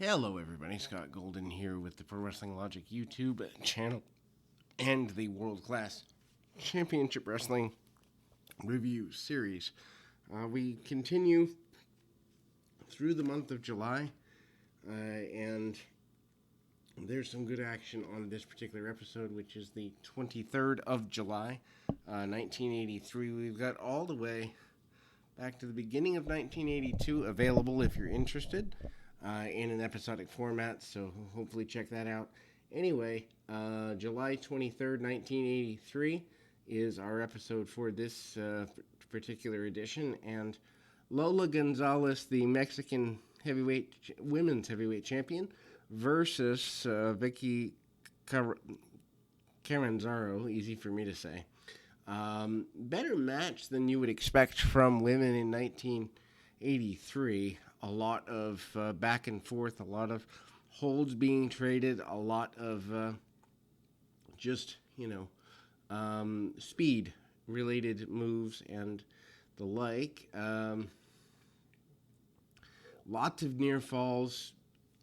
Hello, everybody. Scott Golden here with the Pro Wrestling Logic YouTube channel and the World Class Championship Wrestling Review Series. We continue through the month of July, and there's some good action on this particular episode, which is the 23rd of July, 1983. We've got all the way back to the beginning of 1982 available if you're interested. In an episodic format, so hopefully check that out. Anyway, July 23rd, 1983 is our episode for this particular edition, and Lola Gonzalez, the Mexican women's heavyweight champion, versus Vicky Caranzaro, easy for me to say. Better match than you would expect from women in 1983. A lot of back and forth, a lot of holds being traded, a lot of speed-related moves and the like. Lots of near falls.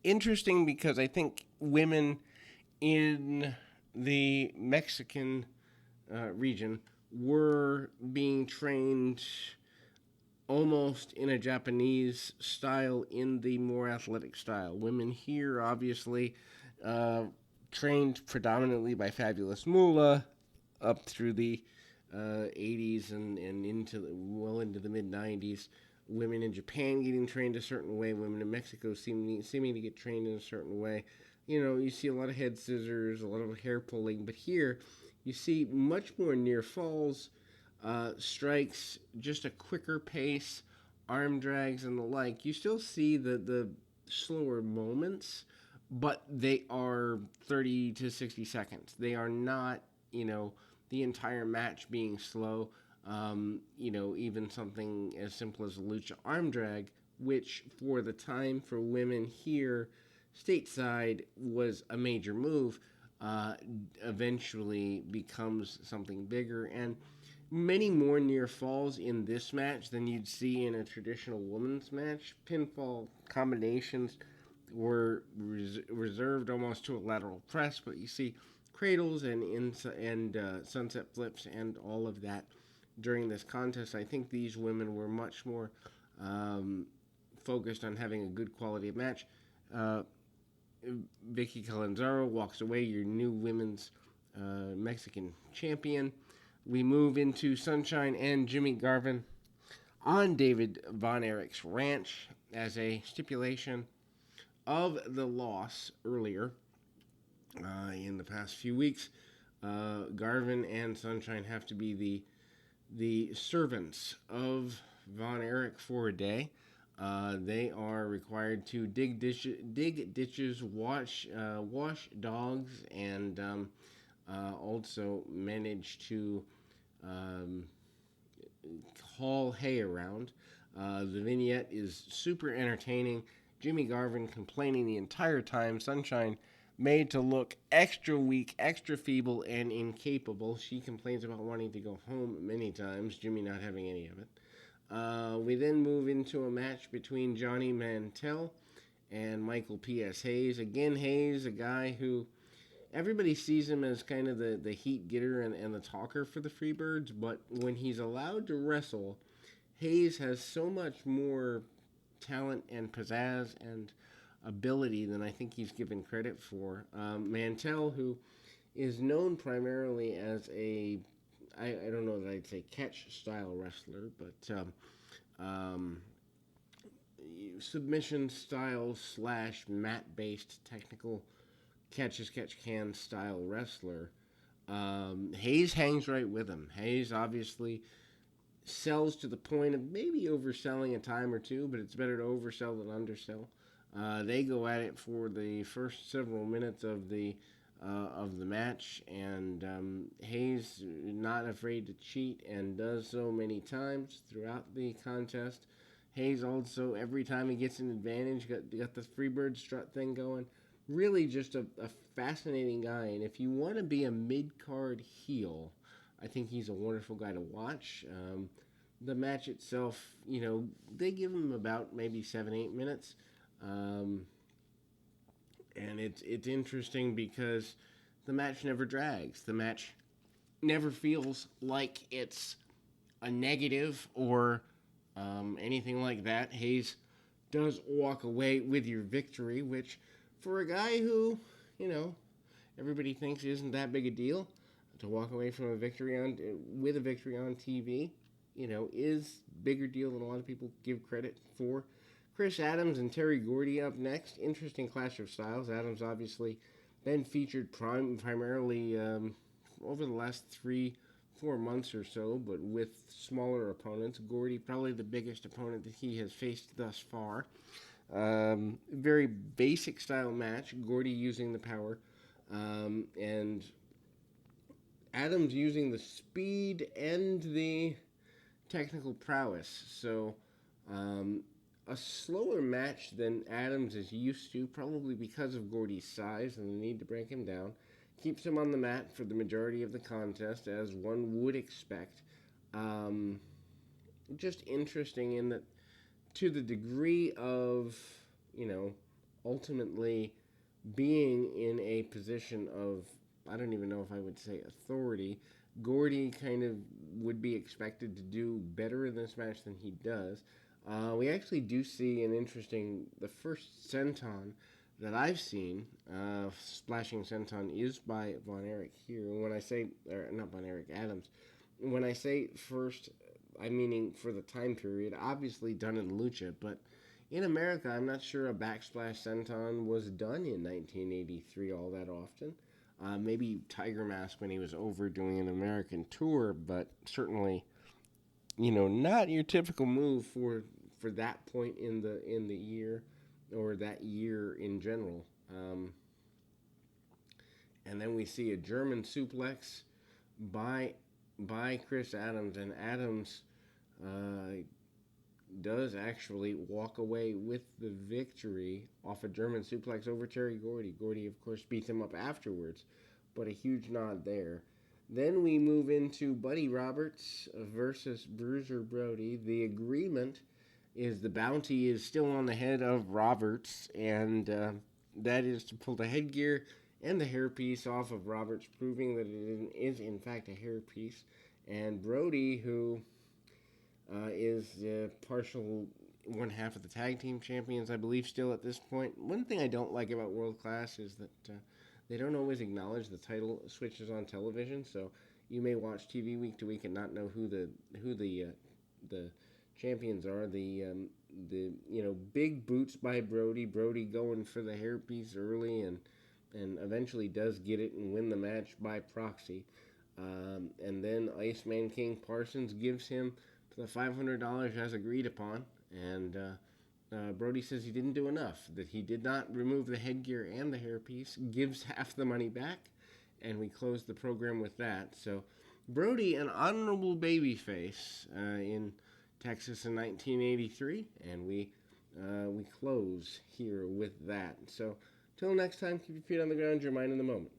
Interesting because I think women in the Mexican region were being trained almost in a Japanese style, in the more athletic style. Women here, obviously, trained predominantly by Fabulous Moolah up through the 80s and into the mid-90s. Women in Japan getting trained a certain way. Women in Mexico seeming to get trained in a certain way. You know, you see a lot of head scissors, a lot of hair pulling, but here you see much more near falls, strikes, just a quicker pace, arm drags and the like. You still see the slower moments, but they are 30 to 60 seconds. They are not, the entire match being slow. Even something as simple as a lucha arm drag, which for the time for women here stateside was a major move, eventually becomes something bigger, and many more near falls in this match than you'd see in a traditional women's match. Pinfall combinations were reserved almost to a lateral press, but you see cradles and sunset flips and all of that during this contest. I think these women were much more focused on having a good quality of match. Vicky Caranzaro walks away, your new women's Mexican champion. We move into Sunshine and Jimmy Garvin on David Von Erich's ranch as a stipulation of the loss earlier in the past few weeks. Garvin and Sunshine have to be the servants of Von Erich for a day. They are required to dig ditches, wash dogs, and also manage to haul hay around. The vignette is super entertaining. Jimmy Garvin complaining the entire time. Sunshine made to look extra weak, extra feeble, and incapable. She complains about wanting to go home many times, Jimmy not having any of it. We then move into a match between Johnny Mantell and Michael P.S. Hayes. Again, Hayes, a guy who everybody sees him as kind of the heat getter and the talker for the Freebirds, but when he's allowed to wrestle, Hayes has so much more talent and pizzazz and ability than I think he's given credit for. Mantell, who is known primarily as I don't know that I'd say catch-style wrestler, but submission style / mat-based technical catch-as-catch-can style wrestler. Hayes hangs right with him. Hayes obviously sells to the point of maybe overselling a time or two, but it's better to oversell than undersell. They go at it for the first several minutes of the match, and Hayes not afraid to cheat and does so many times throughout the contest. Hayes also, every time he gets an advantage, got the Freebird strut thing going. Really just a fascinating guy, and if you want to be a mid-card heel, I think he's a wonderful guy to watch. The match itself, they give him about maybe 7-8 minutes. And it's interesting because the match never drags. The match never feels like it's a negative or anything like that. Hayes does walk away with your victory, which for a guy who, you know, everybody thinks isn't that big a deal, to walk away from a victory on with a victory on TV, is bigger deal than a lot of people give credit for. Chris Adams and Terry Gordy up next. Interesting clash of styles. Adams obviously been featured primarily over the last 3-4 months or so, but with smaller opponents. Gordy probably the biggest opponent that he has faced thus far. Very basic style match. Gordy using the power, and Adams using the speed and the technical prowess. So a slower match than Adams is used to, probably because of Gordy's size and the need to break him down. Keeps him on the mat for the majority of the contest, as one would expect. Just interesting in that, to the degree of, ultimately being in a position of, I don't even know if I would say authority, Gordy kind of would be expected to do better in this match than he does. We actually do see the first senton that I've seen, splashing senton, is by Von Erich here. When I say, not Von Erich, Adams. When I say first, I'm meaning for the time period, obviously done in Lucha, but in America, I'm not sure a backsplash senton was done in 1983 all that often. Maybe Tiger Mask when he was over doing an American tour, but certainly, not your typical move for that point in the year, or that year in general. And then we see a German suplex by Chris Adams, and Adams does actually walk away with the victory off a German suplex over Terry Gordy. Gordy, of course, beats him up afterwards, but a huge nod there. Then we move into Buddy Roberts versus Bruiser Brody. The agreement is the bounty is still on the head of Roberts, and that is to pull the headgear and the hairpiece off of Roberts, proving that it is in fact a hairpiece. And Brody, who is partial one half of the tag team champions, I believe, still at this point. One thing I don't like about World Class is that they don't always acknowledge the title switches on television. So you may watch TV week to week and not know who the champions are. The big boots by Brody. Brody going for the hairpiece early and eventually does get it and win the match by proxy. And then Iceman King Parsons gives him the $500 as agreed upon, and Brody says he didn't do enough, that he did not remove the headgear and the hairpiece, gives half the money back, and we close the program with that. So Brody, an honorable babyface in Texas in 1983, and we close here with that. So till next time, keep your feet on the ground, your mind in the moment.